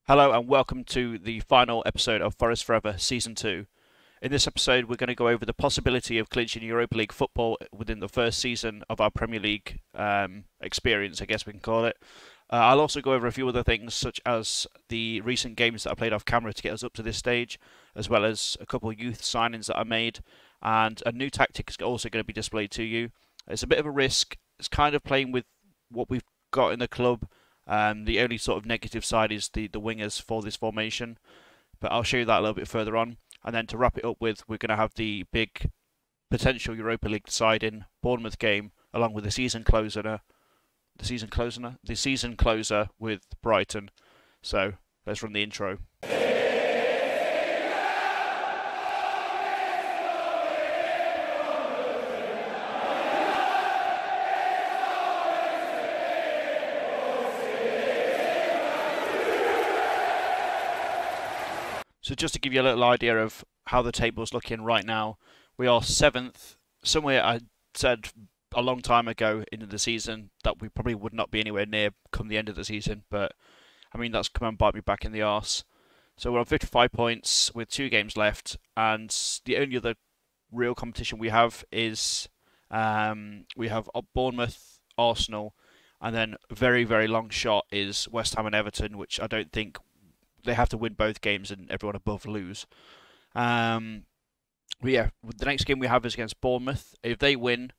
Hello and welcome to the final episode of Forest Forever Season 2. In this episode, we're going to go over the possibility of clinching Europa League football within the first season of our Premier League experience, I guess we can call it. I'll also go over a few other things, such as the recent games that I played off camera to get us up to this stage, as well as a couple of youth signings that I made, and a new tactic is also going to be displayed to you. It's a bit of a risk. It's kind of playing with what we've got in the club. The only sort of negative side is the wingers for this formation, but I'll show you that a little bit further on. And then to wrap it up with, we're going to have the big potential Europa League deciding Bournemouth game, along with the season closer with Brighton. So let's run the intro. So just to give you a little idea of how the table's looking right now, we are 7th. Somewhere I said a long time ago into the season that we probably would not be anywhere near come the end of the season, but I mean that's come and bite me back in the arse. So we're on 55 points with 2 games left, and the only other real competition we have is we have Bournemouth, Arsenal, and then a very, very long shot is West Ham and Everton, which I don't think they have to win both games and everyone above lose. But yeah, the next game we have is against Bournemouth. If they win,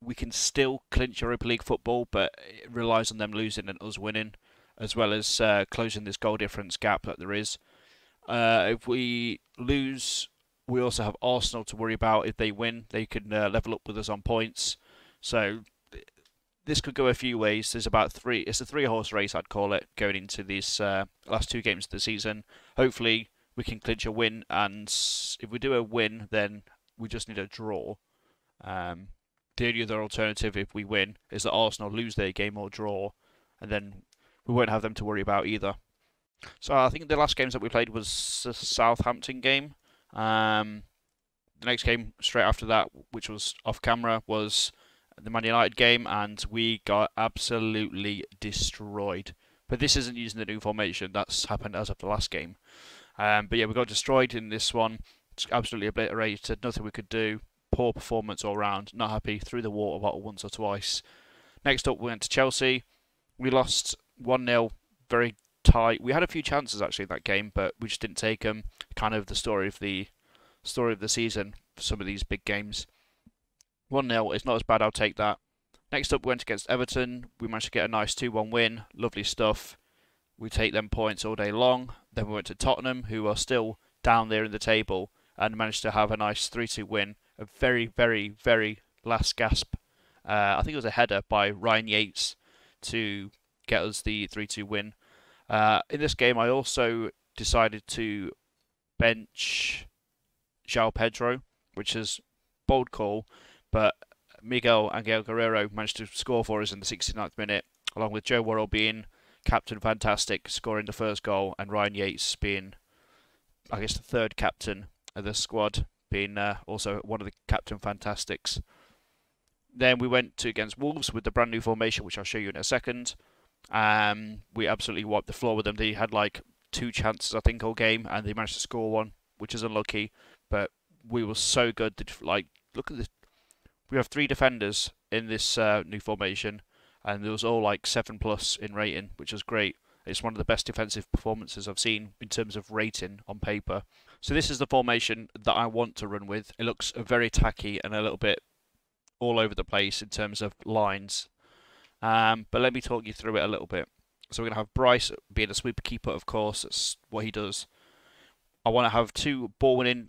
we can still clinch Europa League football, but it relies on them losing and us winning, as well as closing this goal difference gap that there is. If we lose, we also have Arsenal to worry about. If they win, they can level up with us on points. So this could go a few ways. There's about three. It's a three-horse race, I'd call it, going into these last 2 games of the season. Hopefully, we can clinch a win, and if we do a win, then we just need a draw. The only other alternative, if we win, is that Arsenal lose their game or draw, and then we won't have them to worry about either. So I think the last games that we played was the Southampton game. The next game straight after that, which was off camera, was the Man United game, and we got absolutely destroyed. But this isn't using the new formation. That's happened as of the last game. But yeah, we got destroyed in this one. It's absolutely obliterated. Nothing we could do. Poor performance all round. Not happy. Threw the water bottle once or twice. Next up, we went to Chelsea. We lost 1-0. Very tight. We had a few chances actually in that game, but we just didn't take them. Kind of the story of the season for some of these big games. 1-0, it's not as bad, I'll take that. Next up, we went against Everton. We managed to get a nice 2-1 win. Lovely stuff. We take them points all day long. Then we went to Tottenham, who are still down there in the table, and managed to have a nice 3-2 win. A very, very, very last gasp. I think it was a header by Ryan Yates to get us the 3-2 win. In this game, I also decided to bench João Pedro, which is a bold call. But Miguel Angel Guerrero managed to score for us in the 69th minute, along with Joe Worrell being captain fantastic, scoring the first goal, and Ryan Yates being, I guess, the third captain of the squad, being also one of the captain fantastics. Then we went against Wolves with the brand new formation, which I'll show you in a second. We absolutely wiped the floor with them. They had like 2 chances, I think, all game, and they managed to score one, which is unlucky. But we were so good. Like, look at this. We have 3 defenders in this new formation, and there was all like 7+ in rating, which was great. It's one of the best defensive performances I've seen in terms of rating on paper. So this is the formation that I want to run with. It looks very tacky and a little bit all over the place in terms of lines. But let me talk you through it a little bit. So we're going to have Bryce being a sweeper keeper, of course. That's what he does. I want to have 2 ball-winning,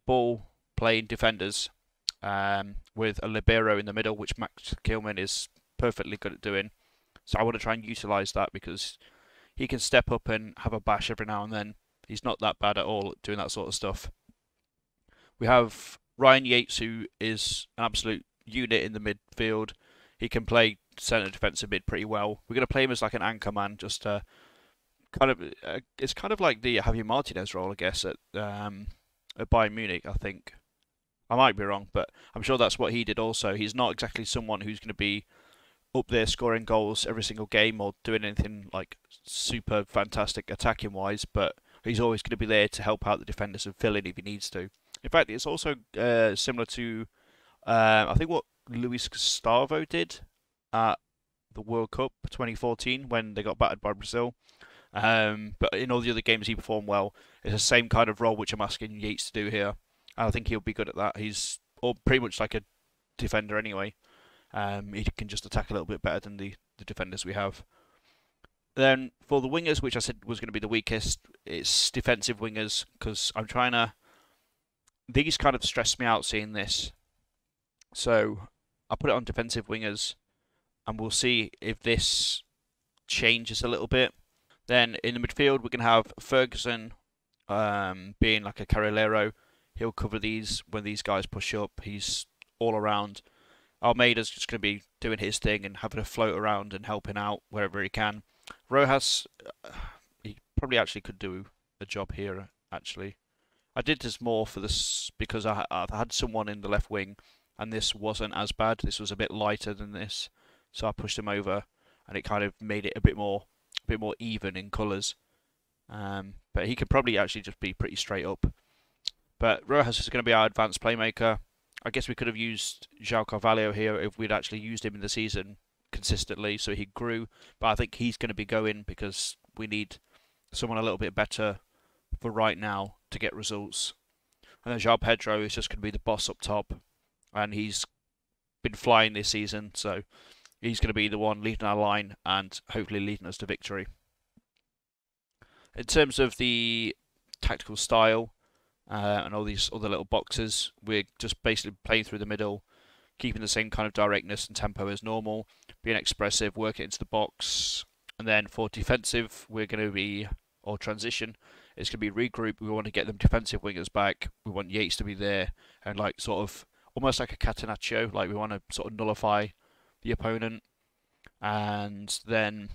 ball-playing defenders. With a libero in the middle, which Max Kilman is perfectly good at doing. So I want to try and utilise that because he can step up and have a bash every now and then. He's not that bad at all at doing that sort of stuff. We have Ryan Yates, who is an absolute unit in the midfield. He can play centre defensive mid pretty well. We're going to play him as like an anchor man, just to kind of it's kind of like the Javier Martinez role, I guess, at Bayern Munich, I think. I might be wrong, but I'm sure that's what he did also. He's not exactly someone who's going to be up there scoring goals every single game or doing anything like super fantastic attacking wise, but he's always going to be there to help out the defenders and fill in if he needs to. In fact, it's also similar to I think what Luis Gustavo did at the World Cup 2014 when they got battered by Brazil. But in all the other games he performed well. It's the same kind of role which I'm asking Yates to do here. And I think he'll be good at that. He's pretty much like a defender anyway. He can just attack a little bit better than the defenders we have. Then for the wingers, which I said was going to be the weakest, it's defensive wingers because I'm trying to. These kind of stress me out seeing this. So I put it on defensive wingers, and we'll see if this changes a little bit. Then in the midfield, we're going to have Ferguson being like a carrilero. He'll cover these when these guys push up. He's all around. Almeida's just going to be doing his thing and having a float around and helping out wherever he can. Rojas, he probably actually could do a job here, actually. I did this more for this because I had someone in the left wing and this wasn't as bad. This was a bit lighter than this. So I pushed him over and it kind of made it a bit more even in colours. But he could probably actually just be pretty straight up. But Rojas is going to be our advanced playmaker. I guess we could have used João Carvalho here if we'd actually used him in the season consistently, so he grew. But I think he's going to be going because we need someone a little bit better for right now to get results. And then João Pedro is just going to be the boss up top, and he's been flying this season, so he's going to be the one leading our line and hopefully leading us to victory. In terms of the tactical style and all these other little boxes, we're just basically playing through the middle, keeping the same kind of directness and tempo as normal, being expressive, working into the box. And then for defensive, we're going to be, or transition, it's going to be regroup. We want to get them defensive wingers back. We want Yates to be there and like sort of almost like a catenaccio, like we want to sort of nullify the opponent. And then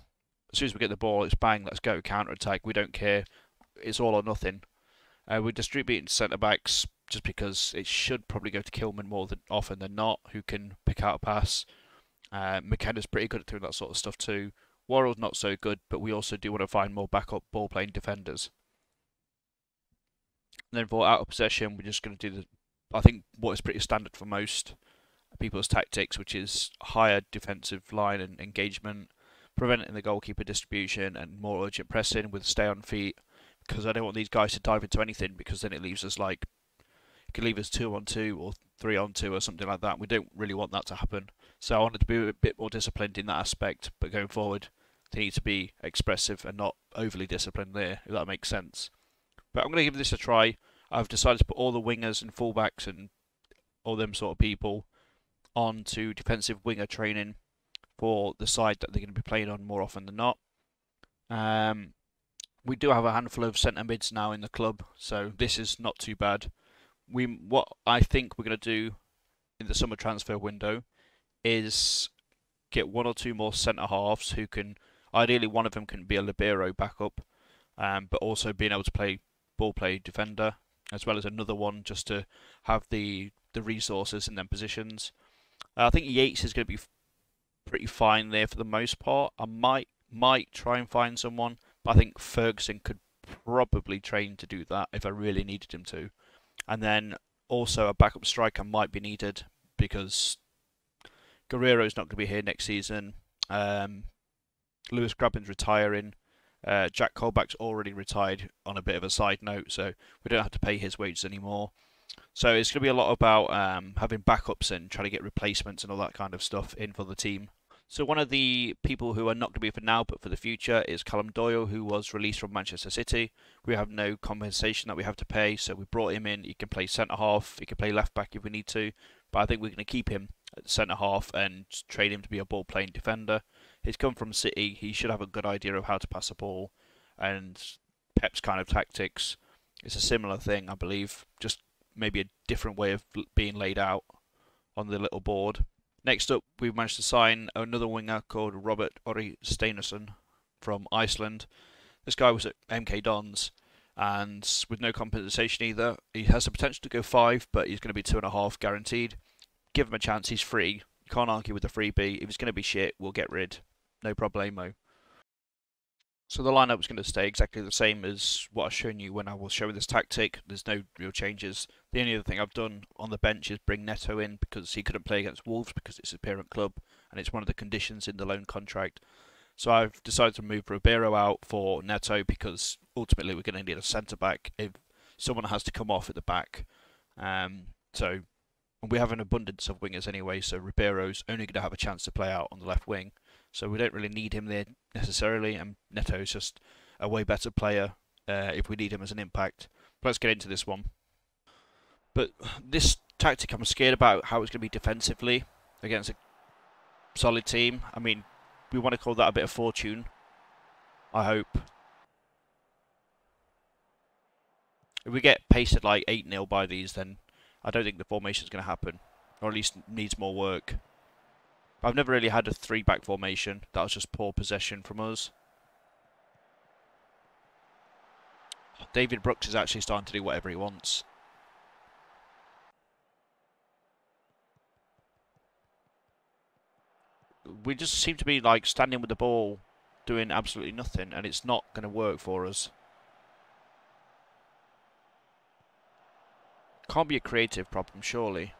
as soon as we get the ball, it's bang, let's go, counter attack. We don't care. It's all or nothing. We're distributing centre backs just because it should probably go to Kilman more than often than not, who can pick out a pass. McKenna's pretty good at doing that sort of stuff too. Worrell's not so good, but we also do want to find more backup ball playing defenders. And then for out of possession, we're just going to do I think what is pretty standard for most people's tactics, which is higher defensive line and engagement, preventing the goalkeeper distribution and more urgent pressing with stay on feet. Because I don't want these guys to dive into anything, because then it leaves us like, it could leave us 2-on-2 or 3-on-2 or something like that. We don't really want that to happen. So I wanted to be a bit more disciplined in that aspect, but going forward, they need to be expressive and not overly disciplined there, if that makes sense. But I'm going to give this a try. I've decided to put all the wingers and fullbacks and all them sort of people onto defensive winger training for the side that they're going to be playing on more often than not. We do have a handful of centre mids now in the club, so this is not too bad. What I think we're going to do in the summer transfer window is get one or two more centre halves who can, ideally one of them can be a libero backup, but also being able to play ball play defender, as well as another one just to have the resources in them positions. I think Yates is going to be pretty fine there for the most part. I might try and find someone, but I think Ferguson could probably train to do that if I really needed him to. And then also a backup striker might be needed because Guerrero's not going to be here next season. Lewis Graben's retiring. Jack Colback's already retired on a bit of a side note, so we don't have to pay his wages anymore. So it's going to be a lot about having backups and trying to get replacements and all that kind of stuff in for the team. So one of the people who are not going to be for now but for the future is Callum Doyle, who was released from Manchester City. We have no compensation that we have to pay, so we brought him in. He can play centre half, he can play left back if we need to, but I think we're going to keep him at centre half and train him to be a ball playing defender. He's come from City, he should have a good idea of how to pass a ball, and Pep's kind of tactics is a similar thing, I believe, just maybe a different way of being laid out on the little board. Next up, we managed to sign another winger called Robert Orri Steinarsson from Iceland. This guy was at MK Dons, and with no compensation either. He has the potential to go 5, but he's going to be 2.5 guaranteed. Give him a chance, he's free. You can't argue with the freebie. If it's going to be shit, we'll get rid. No problemo. So the lineup is going to stay exactly the same as what I've shown you when I was showing this tactic. There's no real changes. The only other thing I've done on the bench is bring Neto in because he couldn't play against Wolves because it's a parent club and it's one of the conditions in the loan contract. So I've decided to move Ribeiro out for Neto because ultimately we're going to need a centre back if someone has to come off at the back. So we have an abundance of wingers anyway, so Ribeiro's only going to have a chance to play out on the left wing. So we don't really need him there necessarily, and Neto's just a way better player if we need him as an impact. But let's get into this one. But this tactic, I'm scared about how it's going to be defensively against a solid team. I mean, we want to call that a bit of fortune, I hope. If we get pasted like 8-0 by these, then I don't think the formation is going to happen, or at least needs more work. I've never really had a 3-back formation. That was just poor possession from us. David Brooks is actually starting to do whatever he wants. We just seem to be like standing with the ball, doing absolutely nothing, and it's not going to work for us. Can't be a creative problem, surely.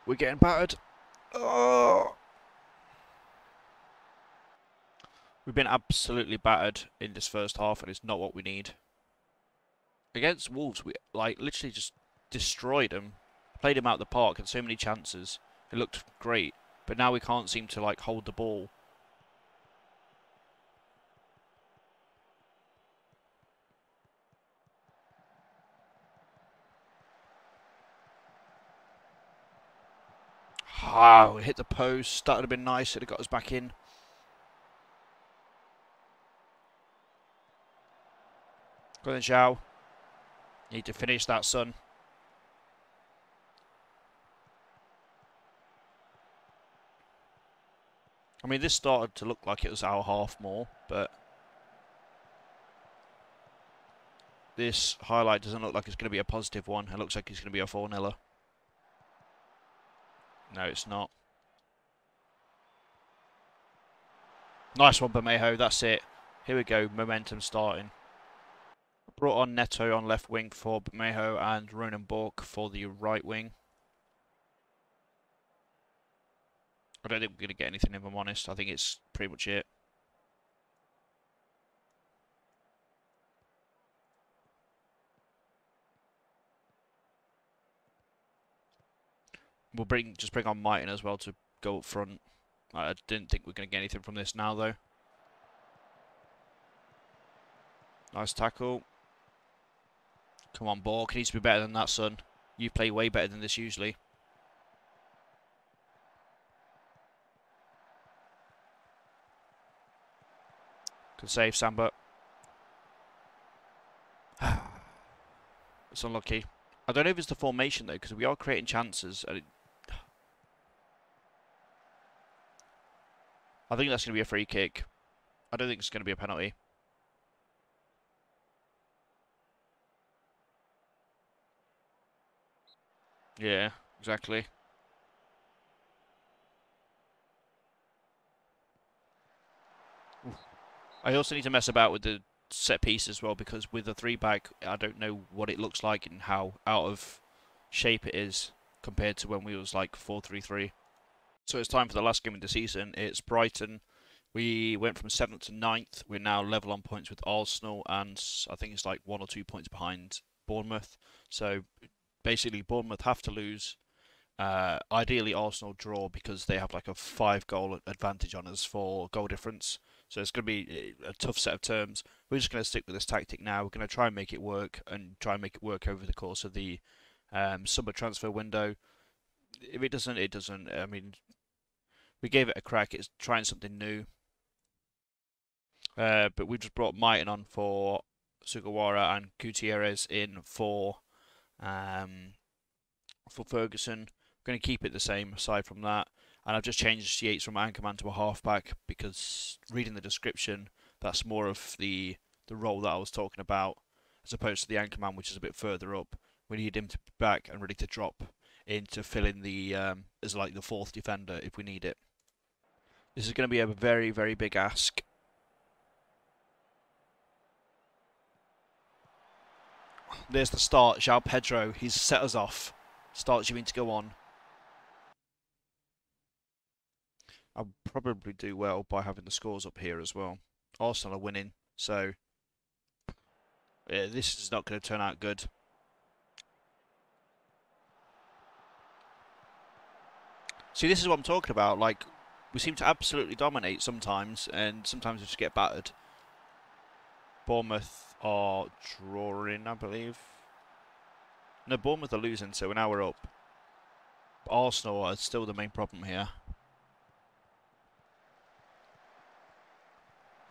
We're getting battered. Oh! We've been absolutely battered in this first half, and it's not what we need. Against Wolves, we like literally just destroyed them, played them out of the park, had so many chances. It looked great, but now we can't seem to like hold the ball. Wow, it hit the post. That would have been nice. It would have got us back in. Go then, Zhao. Need to finish that, son. I mean, this started to look like it was our half more, but this highlight doesn't look like it's going to be a positive one. It looks like it's going to be a 4-0. No, it's not. Nice one, Bermejo. That's it. Here we go. Momentum starting. Brought on Neto on left wing for Bermejo and Ronan Bork for the right wing. I don't think we're going to get anything, if I'm honest. I think it's pretty much it. We'll just bring on Mighton as well to go up front. I didn't think we are going to get anything from this now, though. Nice tackle. Come on, Bork. He needs to be better than that, son. You play way better than this usually. Good save, Samba. It's unlucky. I don't know if it's the formation, though, because we are creating chances. And I think that's going to be a free kick. I don't think it's going to be a penalty. Yeah, exactly. I also need to mess about with the set piece as well, because with the 3-back, I don't know what it looks like and how out of shape it is compared to when we was like 4-3-3. So it's time for the last game of the season. It's Brighton. We went from 7th to 9th. We're now level on points with Arsenal, and I think it's like 1 or 2 points behind Bournemouth. So basically, Bournemouth have to lose. Ideally, Arsenal draw because they have like a 5-goal advantage on us for goal difference. So it's going to be a tough set of terms. We're just going to stick with this tactic now. We're going to try and make it work, and try and make it work over the course of the summer transfer window. If it doesn't, it doesn't. I mean, we gave it a crack. It's trying something new. But we just brought Mighton on for Sugawara and Gutierrez in for Ferguson. We're going to keep it the same aside from that. And I've just changed Yates from anchorman to a halfback because reading the description, that's more of the role that I was talking about, as opposed to the anchorman, which is a bit further up. We need him to be back and ready to drop in to fill in the as like the fourth defender if we need it. This is going to be a very, very big ask. There's the start. João Pedro, he's set us off. Starts you mean to go on. I'll probably do well by having the scores up here as well. Arsenal are winning, so yeah, this is not going to turn out good. See, this is what I'm talking about. Like, we seem to absolutely dominate sometimes, and sometimes we just get battered. Bournemouth are drawing, I believe. No, Bournemouth are losing, so now we're up. Arsenal are still the main problem here.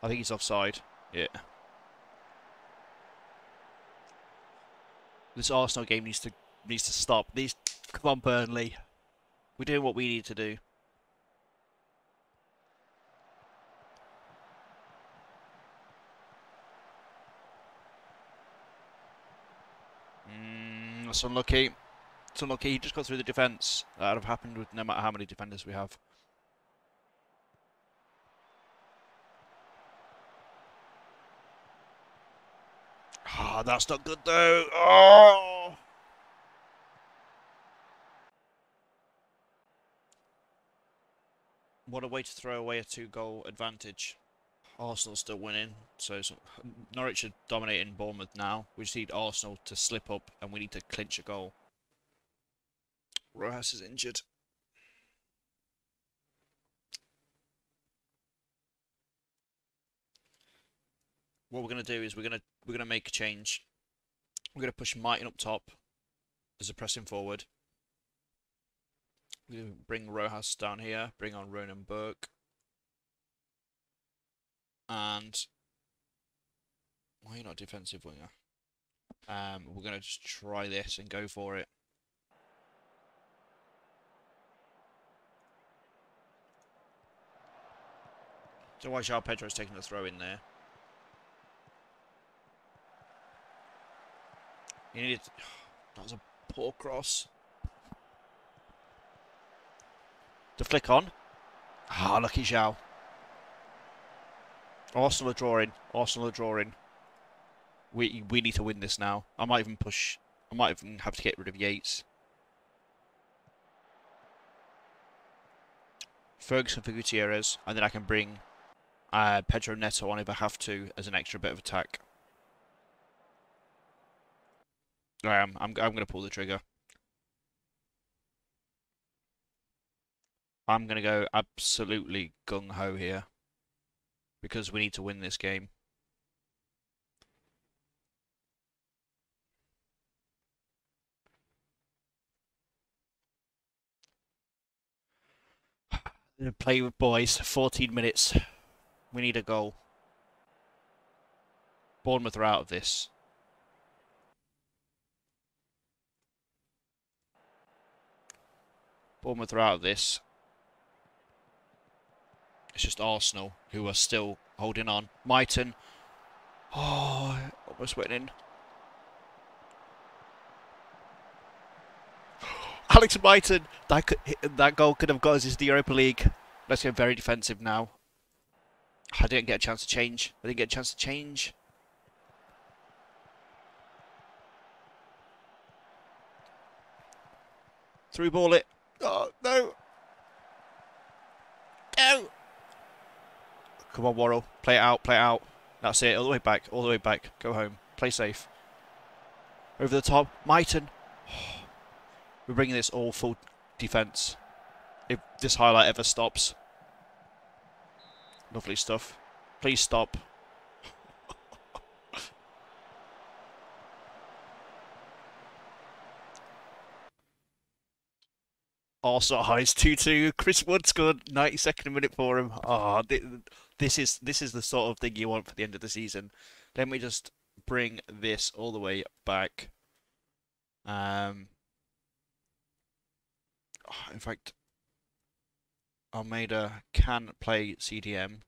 I think he's offside. Yeah. This Arsenal game needs to stop. Come on, Burnley. We're doing what we need to do. That's unlucky. It's unlucky. He just got through the defence. That would have happened with no matter how many defenders we have. Ah, that's not good though. Oh! What a way to throw away a 2-goal advantage. Arsenal's still winning, so Norwich are dominating Bournemouth now. We just need Arsenal to slip up and we need to clinch a goal. Rojas is injured. What we're going to do is we're going to make a change. We're going to push Martin up top as a pressing forward. We're going to bring Rojas down here, bring on Ronan Burke. And why are you not defensive winger? We're going to just try this and go for it. So why João Pedro's taking the throw in there? You needed. That was a poor cross. To flick on. Ah, lucky João. Arsenal are drawing. Arsenal are drawing. We need to win this now. I might even push. I might even have to get rid of Yates. Ferguson for Gutierrez, and then I can bring Pedro Neto on if I have to as an extra bit of attack. I'm going to pull the trigger. I'm going to go absolutely gung-ho here. Because we need to win this game. Play with boys. 14 minutes. We need a goal. Bournemouth are out of this. Bournemouth are out of this. It's just Arsenal who are still holding on. Mighton. Oh, almost went in. Alex Mighton. That goal could have got us into the Europa League. Let's go very defensive now. I didn't get a chance to change. Through ball it. Oh, no. No. Come on, Worrell. Play it out. That's it. All the way back. Go home. Play safe. Over the top. Mighton. We're bringing this all full defence. If this highlight ever stops. Lovely stuff. Please stop. Arsenal highs 2-2. Chris Wood scored 92nd minute for him. Ah, this is the sort of thing you want for the end of the season. Let me just bring this all the way back. In fact, Almeida can play CDM.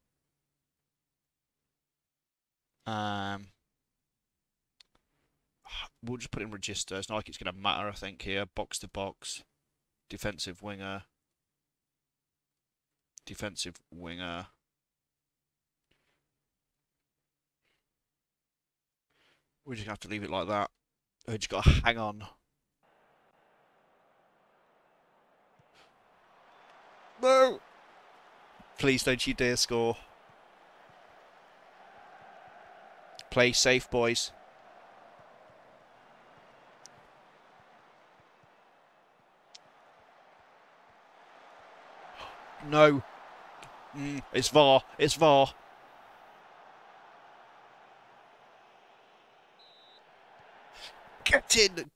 We'll just put in register. It's not like it's going to matter, I think, here. Box to box. Defensive winger. Defensive winger. We're just going to have to leave it like that. We just got to hang on. No! Please don't you dare score. Play safe, boys. No. It's VAR. It's VAR. Get in.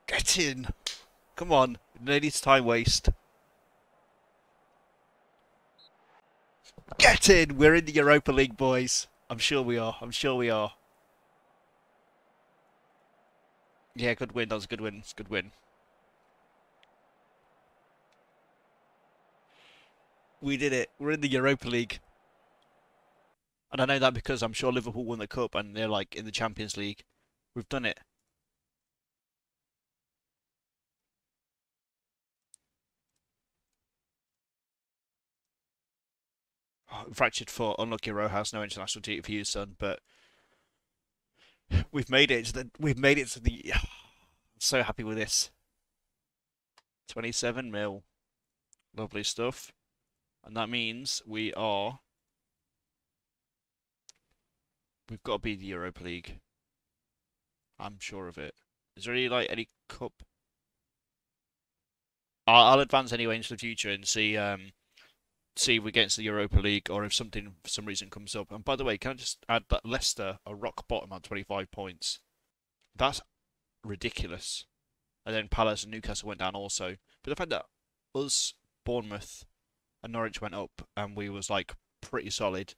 Get in. Come on. No need to time waste. Get in. We're in the Europa League, boys. I'm sure we are. I'm sure we are. Yeah, good win. That was a good win. It's a good win. We did it. We're in the Europa League. And I know that because I'm sure Liverpool won the cup and they're like in the Champions League. We've done it. Oh, fractured foot, unlucky Rojas, no international duty for you, son. But we've made it. We've made it to the. I'm so happy with this. 27 mil, lovely stuff, and that means we've got to be the Europa League. I'm sure of it. Is there any cup? I'll advance anyway into the future and see if we get into the Europa League or if something for some reason comes up. And by the way, can I just add that Leicester are rock bottom on 25 points? That's ridiculous. And then Palace and Newcastle went down also. But the fact that us, Bournemouth, and Norwich went up and we was like pretty solid.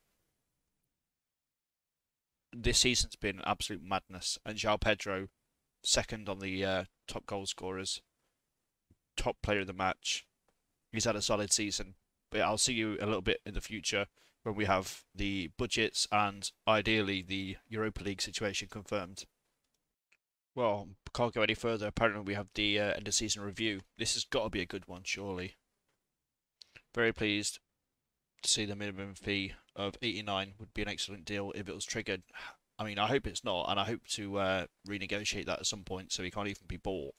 This season's been absolute madness. And João Pedro, second on the top goal scorers, top player of the match. He's had a solid season. But yeah, I'll see you a little bit in the future when we have the budgets and ideally the Europa League situation confirmed. Well, can't go any further. Apparently, we have the end of season review. This has got to be a good one, surely. Very pleased to see the minimum fee of 89 would be an excellent deal if it was triggered. I mean, I hope it's not, and I hope to renegotiate that at some point so he can't even be bought.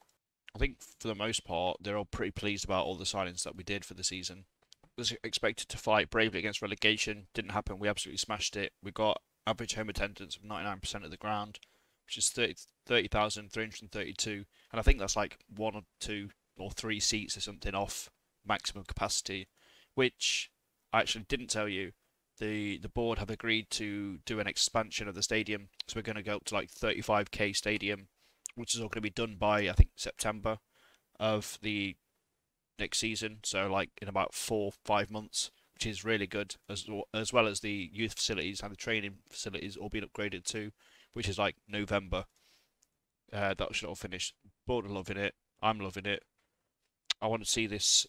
I think for the most part, they're all pretty pleased about all the signings that we did for the season. Was expected to fight bravely against relegation. Didn't happen. We absolutely smashed it. We got average home attendance of 99% of the ground, which is 30,332. And I think that's like 1 or 2 or 3 seats or something off maximum capacity, which I actually didn't tell you. The board have agreed to do an expansion of the stadium. So we're going to go up to like 35k stadium, which is all going to be done by, I think, September of the next season, so like in about 4-5 months, which is really good, as well as the youth facilities and the training facilities all being upgraded too, which is like November. That should all finish. Board are loving it. I'm loving it. I want to see this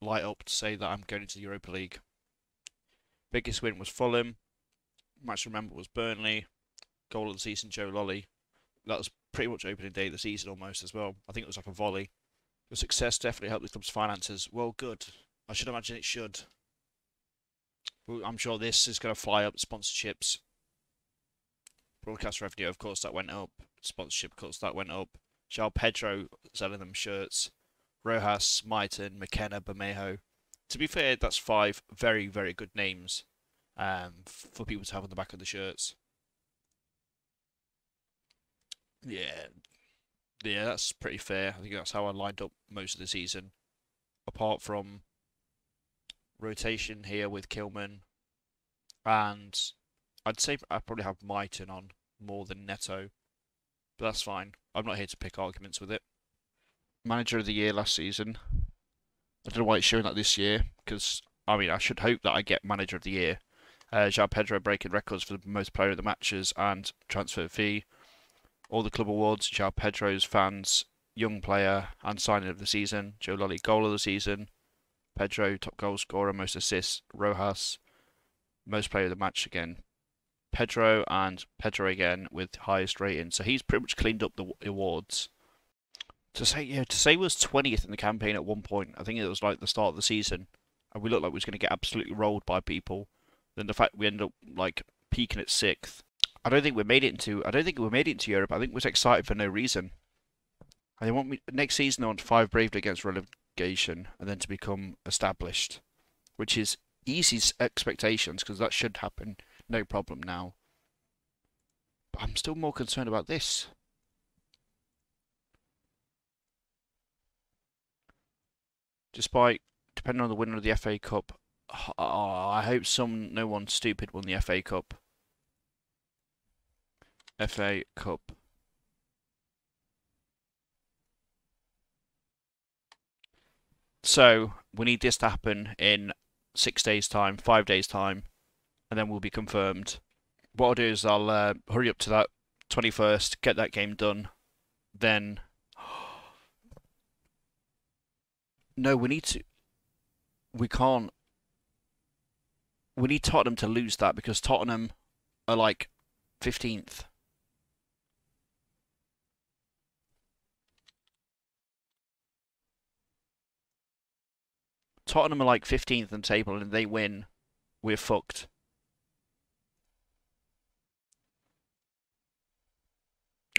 light up to say that I'm going into the Europa League. Biggest win was Fulham. Match to remember was Burnley. Goal of the season, Joe Lolly. That was pretty much opening day of the season almost as well. I think it was like a volley. The success definitely helped the club's finances. Well, good. I should imagine it should. I'm sure this is going to fly up sponsorships. Broadcast revenue, of course, that went up. Sponsorship, of course, that went up. João Pedro selling them shirts. Rojas, Maiton, McKenna, Bermejo. To be fair, that's 5 very, very good names for people to have on the back of the shirts. Yeah, that's pretty fair. I think that's how I lined up most of the season. Apart from rotation here with Kilman. And I'd say I probably have Maiton on more than Neto. But that's fine. I'm not here to pick arguments with it. Manager of the year last season. I don't know why it's showing that this year. Because, I mean, I should hope that I get manager of the year. João Pedro breaking records for the most player of the matches and transfer fee. All the club awards, João Pedro's fans young player and signing of the season. Joe Lolly, goal of the season. Pedro, top goal scorer, most assists. Rojas, most player of the match again. Pedro and Pedro again with highest rating. So he's pretty much cleaned up the awards. To say was 20th in the campaign at one point. I think it was like the start of the season, and we looked like we was going to get absolutely rolled by people. Then the fact we ended up like peaking at 6th. I don't think we made it into Europe. I think we was excited for no reason. I want me next season. I want 5 bravely against relegation, and then to become established, which is easy expectations because that should happen, no problem now. But I'm still more concerned about this. Despite, depending on the winner of the FA Cup, I hope no one stupid won the FA Cup. FA Cup. So, we need this to happen in 6 days' time, 5 days' time, and then we'll be confirmed. What I'll do is I'll hurry up to that 21st, get that game done, then... No, we need to... We can't... We need Tottenham to lose that because Tottenham are like 15th. Tottenham are like 15th in the table and they win, we're fucked.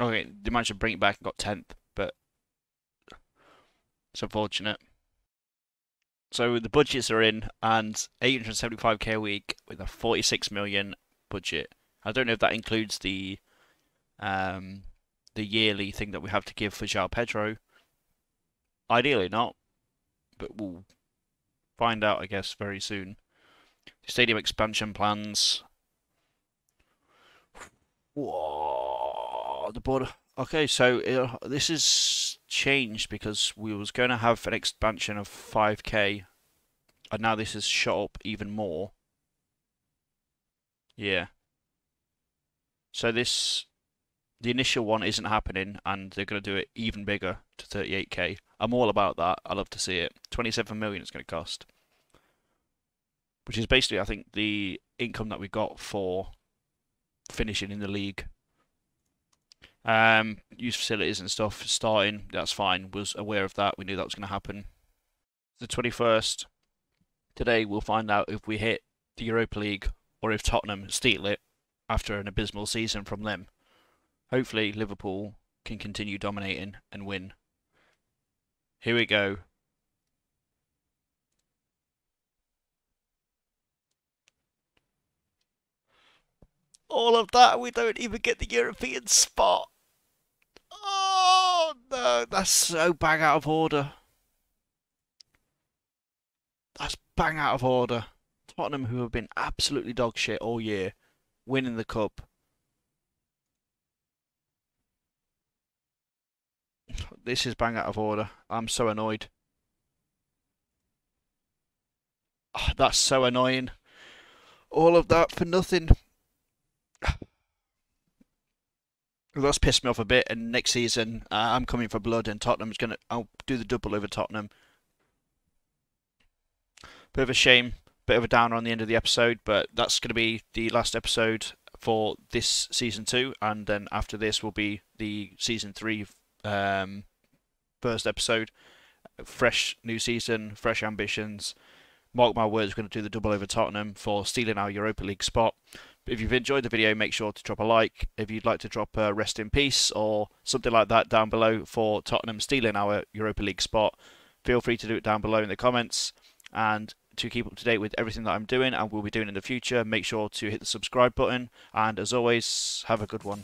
Okay, they managed to bring it back and got 10th, but it's unfortunate. So the budgets are in, and 875k a week with a 46 million budget. I don't know if that includes the yearly thing that we have to give for João Pedro. Ideally not, but we'll find out, I guess, very soon. Stadium expansion plans. Whoa, the border. Okay, so this is changed because we was going to have an expansion of 5k, and now this is shot up even more. Yeah. So the initial one isn't happening, and they're going to do it even bigger to 38k. I'm all about that. I love to see it. 27 million it's going to cost, which is basically, I think, the income that we got for finishing in the league. Use facilities and stuff starting, that's fine. Was aware of that. We knew that was going to happen. The 21st. Today we'll find out if we hit the Europa League or if Tottenham steal it after an abysmal season from them. Hopefully Liverpool can continue dominating and win. Here we go. All of that, we don't even get the European spot. Oh no, that's so bang out of order. That's bang out of order. Tottenham, who have been absolutely dog shit all year, winning the cup. This is bang out of order. I'm so annoyed. Oh, that's so annoying. All of that for nothing. That's pissed me off a bit. And next season, I'm coming for blood, and I'll do the double over Tottenham. Bit of a shame, bit of a downer on the end of the episode, but that's going to be the last episode for this season 2, and then after this will be the season 3 first episode. Fresh new season, fresh ambitions. Mark my words, we're going to do the double over Tottenham for stealing our Europa League spot. If you've enjoyed the video, make sure to drop a like. If you'd like to drop a rest in peace or something like that down below for Tottenham stealing our Europa League spot, feel free to do it down below in the comments. And to keep up to date with everything that I'm doing and will be doing in the future, make sure to hit the subscribe button. And as always, have a good one.